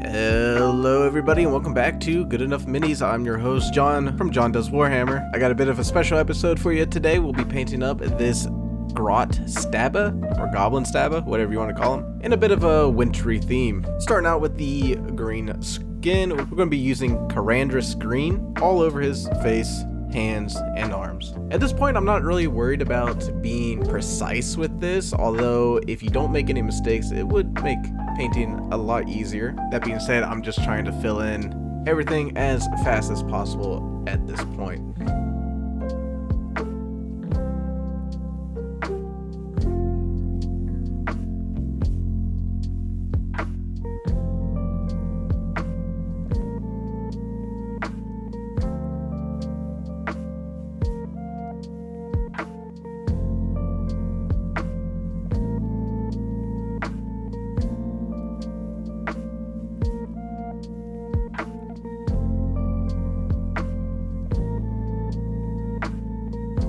Hello everybody and welcome back to Good Enough Minis. I'm your host John from John Does Warhammer. I got a bit of a special episode for you today. We'll be painting up this Grot Stabba, or Goblin Stabba, whatever you want to call them, in a bit of a wintry theme. Starting out with the green skin, we're going to be using Karadras Green all over his face, hands, and arms. At this point, I'm not really worried about being precise with this, although if you don't make any mistakes, it would make painting a lot easier. That being said, I'm just trying to fill in everything as fast as possible at this point.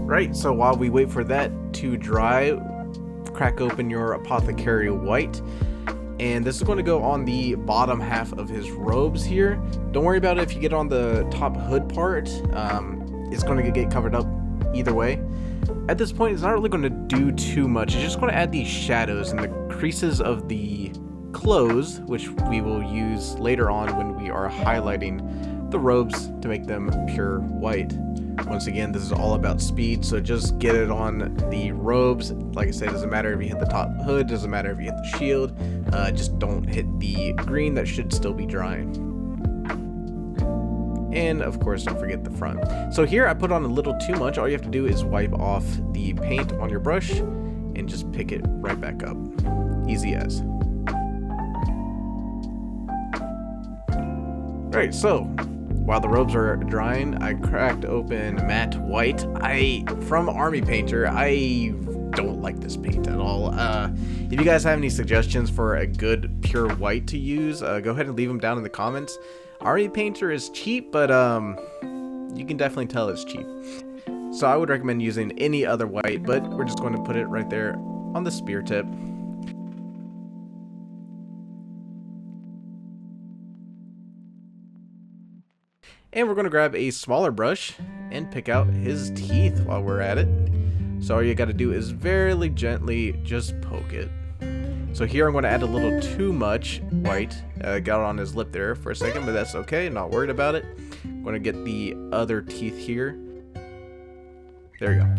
Right, so while we wait for that to dry, crack open your Apothocary White, and this is going to go on the bottom half of his robes here. Don't worry about it if you get on the top hood part, it's going to get covered up either way. At this point, it's not really going to do too much. It's just going to add these shadows in the creases of the clothes, which we will use later on when we are highlighting the robes to make them pure white. Once again, this is all about speed, so just get it on the robes. Like I said, it doesn't matter if you hit the top hood, doesn't matter if you hit the shield, just don't hit the green. That should still be drying. And of course, don't forget the front. So here I put on a little too much. All you have to do is wipe off the paint on your brush and just pick it right back up. Easy as. Alright, so while the robes are drying, I cracked open matte white. From Army Painter, I don't like this paint at all. If you guys have any suggestions for a good pure white to use, go ahead and leave them down in the comments. Army Painter is cheap, but you can definitely tell it's cheap. So I would recommend using any other white, but we're just going to put it right there on the spear tip. And we're going to grab a smaller brush and pick out his teeth while we're at it. So all you got to do is very gently just poke it. So here I'm going to add a little too much white. Got it on his lip there for a second, but that's okay. Not worried about it. I'm going to get the other teeth here. There we go.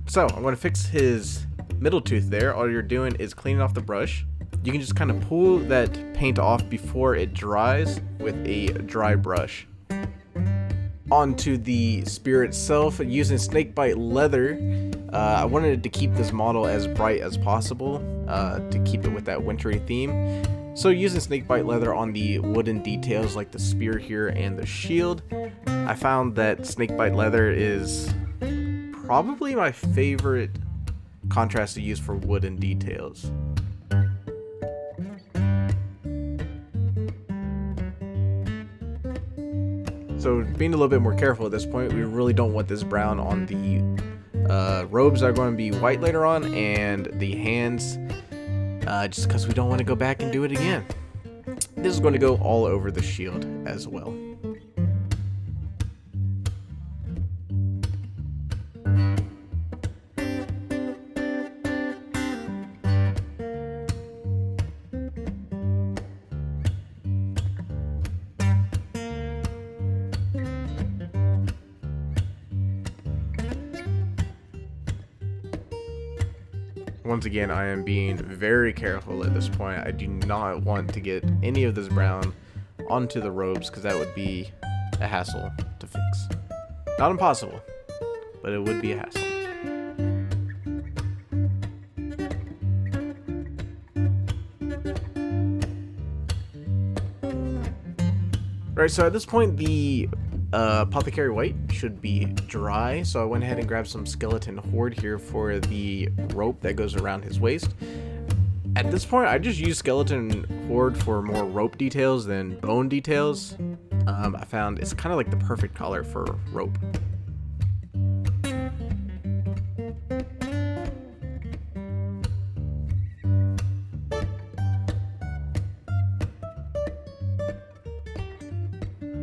So I'm going to fix his middle tooth there. All you're doing is cleaning off the brush. You can just kind of pull that paint off before it dries with a dry brush. Onto the spear itself, using Snakebite Leather. I wanted to keep this model as bright as possible to keep it with that wintry theme. So using Snakebite Leather on the wooden details like the spear here and the shield, I found that Snakebite Leather is probably my favorite contrast to use for wooden details. So being a little bit more careful at this point, we really don't want this brown on the robes that are going to be white later on, and the hands, just because we don't want to go back and do it again. This is going to go all over the shield as well. Once again, I am being very careful at this point. I do not want to get any of this brown onto the robes because that would be a hassle to fix. Not impossible, but it would be a hassle. Alright, so at this point the Apothocary White should be dry, so I went ahead and grabbed some skeleton Horde here for the rope that goes around his waist. At this point, I just use skeleton Horde for more rope details than bone details. I found it's kind of like the perfect color for rope.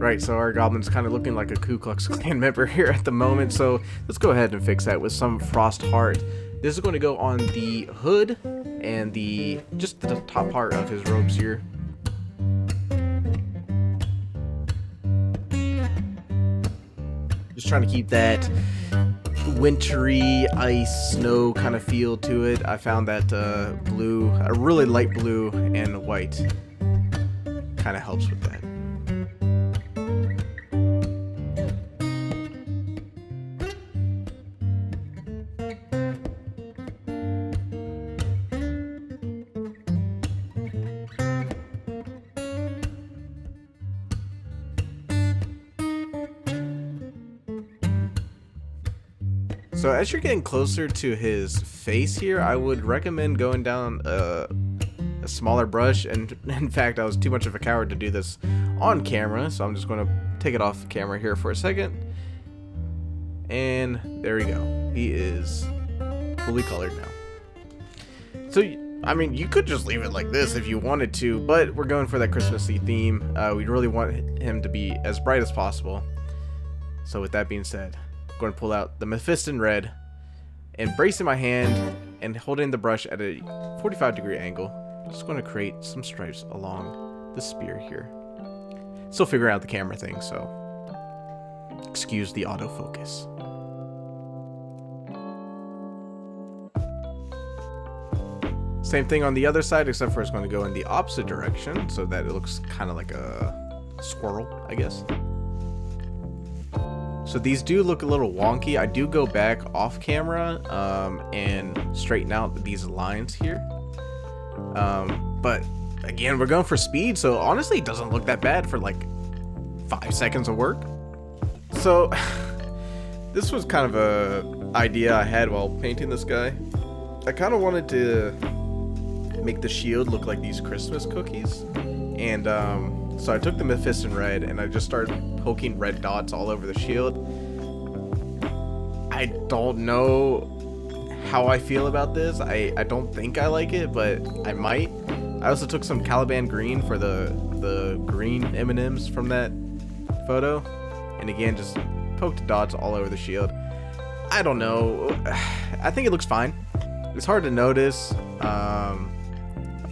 Right, so our goblin's kind of looking like a Ku Klux Klan member here at the moment, so let's go ahead and fix that with some Frostheart. This is going to go on the hood and just the top part of his robes here. Just trying to keep that wintry ice snow kind of feel to it. I found that blue, a really light blue and white kind of helps with that. So as you're getting closer to his face here, I would recommend going down a smaller brush, and in fact I was too much of a coward to do this on camera, so I'm just going to take it off camera here for a second. And there we go. He is fully colored now. So, I mean, you could just leave it like this if you wanted to, but we're going for that Christmassy theme. We really want him to be as bright as possible. So with that being said, going to pull out the Mephiston red and bracing my hand and holding the brush at a 45-degree angle, just going to create some stripes along the spear here. Still figuring out the camera thing, so excuse the autofocus. Same thing on the other side, except for it's going to go in the opposite direction so that it looks kind of like a squirrel, I guess. So these do look a little wonky. I do go back off camera and straighten out these lines here. But again, we're going for speed, so honestly it doesn't look that bad for like 5 seconds of work. So this was kind of a idea I had while painting this guy. I kind of wanted to make the shield look like these Christmas cookies, and so I took the Mephiston red and I just started poking red dots all over the shield. I don't know how I feel about this. I don't think I like it, but I might. I also took some Caliban green for the green M&Ms from that photo, and again just poked dots all over the shield. I don't know. I think it looks fine. It's hard to notice. I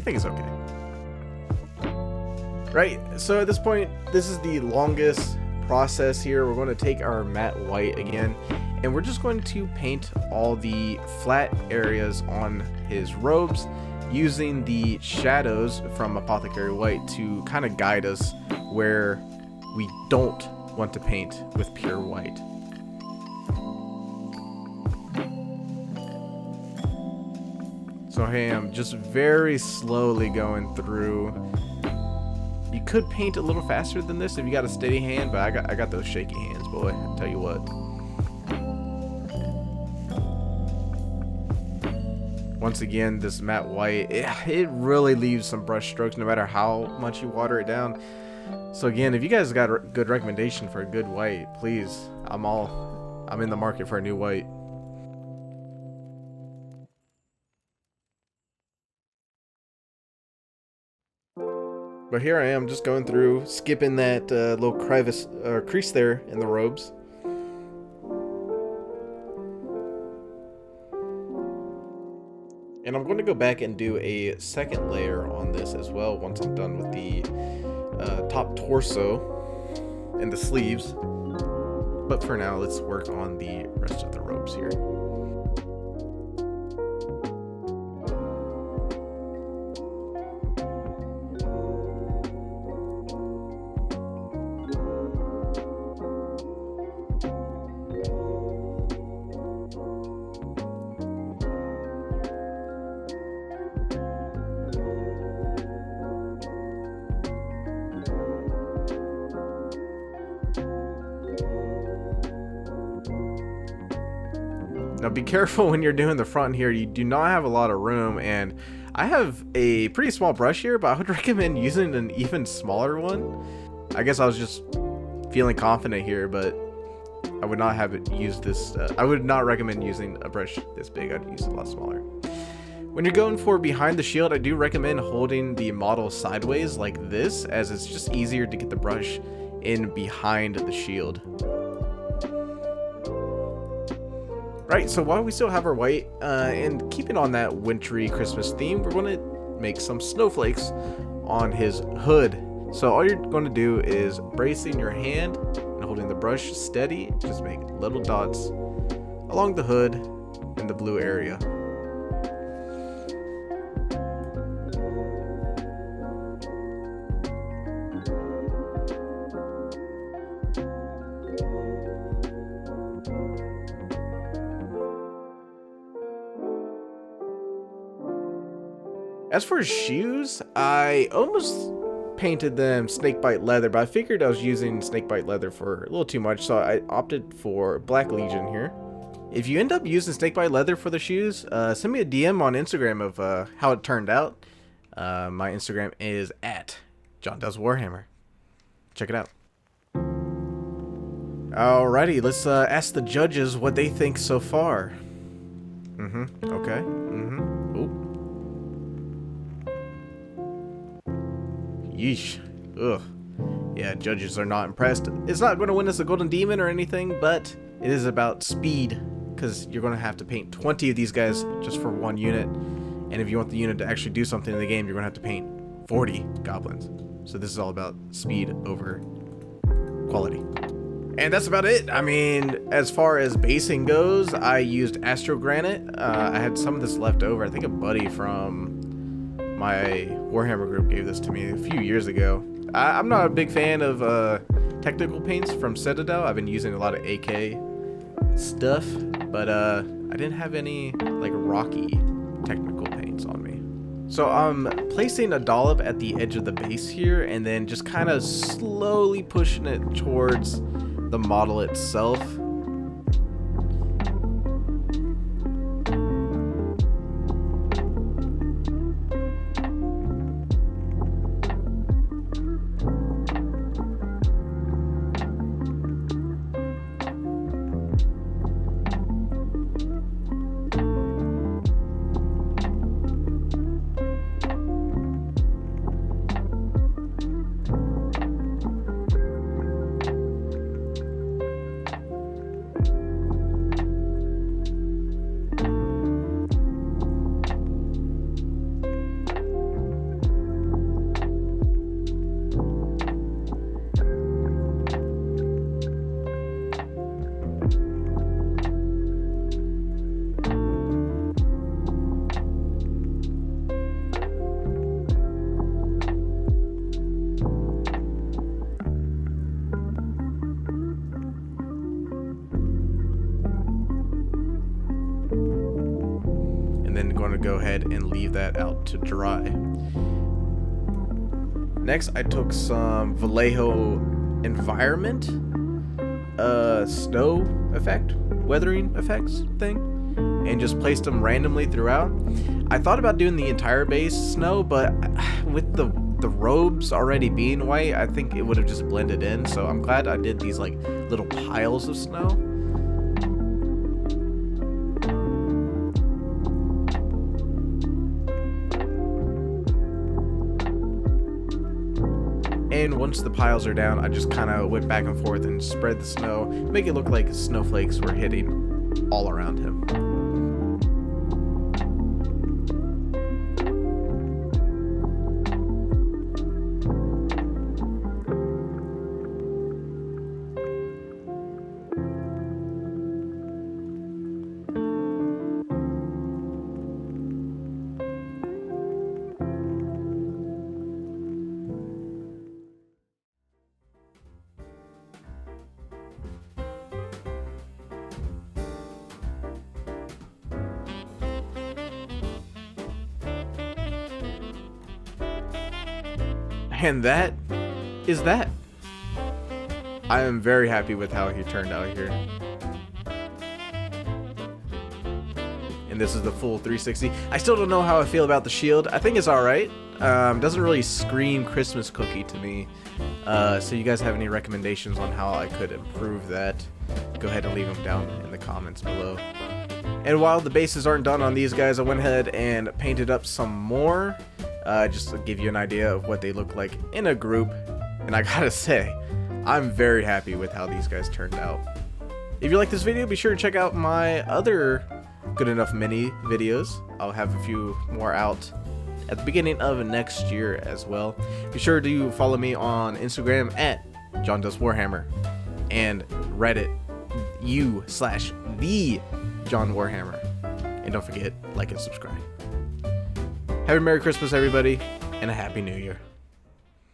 think it's okay. Right, so at this point, this is the longest process here. We're going to take our matte white again, and we're just going to paint all the flat areas on his robes using the shadows from Apothocary White to kind of guide us where we don't want to paint with pure white. So I am just very slowly going through. You could paint a little faster than this if you got a steady hand, but I got those shaky hands, boy. I'll tell you what. Once again, this matte white, it really leaves some brush strokes no matter how much you water it down. So again, if you guys got a good recommendation for a good white, please, I'm in the market for a new white. But here I am, just going through, skipping that little crease there in the robes. And I'm going to go back and do a second layer on this as well once I'm done with the top torso and the sleeves. But for now, let's work on the rest of the robes here. Now be careful when you're doing the front here. You do not have a lot of room, and I have a pretty small brush here, but I would recommend using an even smaller one. I guess I was just feeling confident here, but I would not have it use this. I would not recommend using a brush this big. I'd use it a lot smaller. When you're going for behind the shield, I do recommend holding the model sideways like this, as it's just easier to get the brush in behind the shield. Right, so while we still have our white, and keeping on that wintry Christmas theme, we're going to make some snowflakes on his hood. So all you're going to do is bracing your hand and holding the brush steady, just make little dots along the hood in the blue area. As for his shoes, I almost painted them Snakebite Leather, but I figured I was using Snakebite Leather for a little too much, so I opted for Black Legion here. If you end up using Snakebite Leather for the shoes, send me a DM on Instagram of how it turned out. My Instagram is @JohnDoesWarhammer. Check it out. Alrighty, let's ask the judges what they think so far. Okay. Ooh. Yeesh. Ugh. Yeah, judges are not impressed. It's not going to win us a golden demon or anything, but it is about speed, because you're going to have to paint 20 of these guys just for one unit. And if you want the unit to actually do something in the game, you're going to have to paint 40 goblins. So this is all about speed over quality. And that's about it. I mean, as far as basing goes, I used Astro Granite. I had some of this left over. I think a buddy from my Warhammer group gave this to me a few years ago. I'm not a big fan of technical paints from Citadel. I've been using a lot of AK stuff, but I didn't have any like rocky technical paints on me. So I'm placing a dollop at the edge of the base here, and then just kind of slowly pushing it towards the model itself. Then going to go ahead and leave that out to dry. Next, I took some Vallejo environment, snow effect, weathering effects thing, and just placed them randomly throughout. I thought about doing the entire base snow, but with the robes already being white, I think it would have just blended in. So I'm glad I did these like little piles of snow. And once the piles are down, I just kind of went back and forth and spread the snow, make it look like snowflakes were hitting all around him. And that is that. I am very happy with how he turned out here. And this is the full 360. I still don't know how I feel about the shield. I think it's alright. Doesn't really scream Christmas cookie to me. So you guys have any recommendations on how I could improve that? Go ahead and leave them down in the comments below. And while the bases aren't done on these guys, I went ahead and painted up some more. Just to give you an idea of what they look like in a group. And I gotta say, I'm very happy with how these guys turned out. If you like this video, be sure to check out my other Good Enough Mini videos. I'll have a few more out at the beginning of next year as well. Be sure to follow me on Instagram at John Does Warhammer and Reddit u/the John Warhammer. And don't forget, like and subscribe. Have a Merry Christmas, everybody, and a Happy New Year.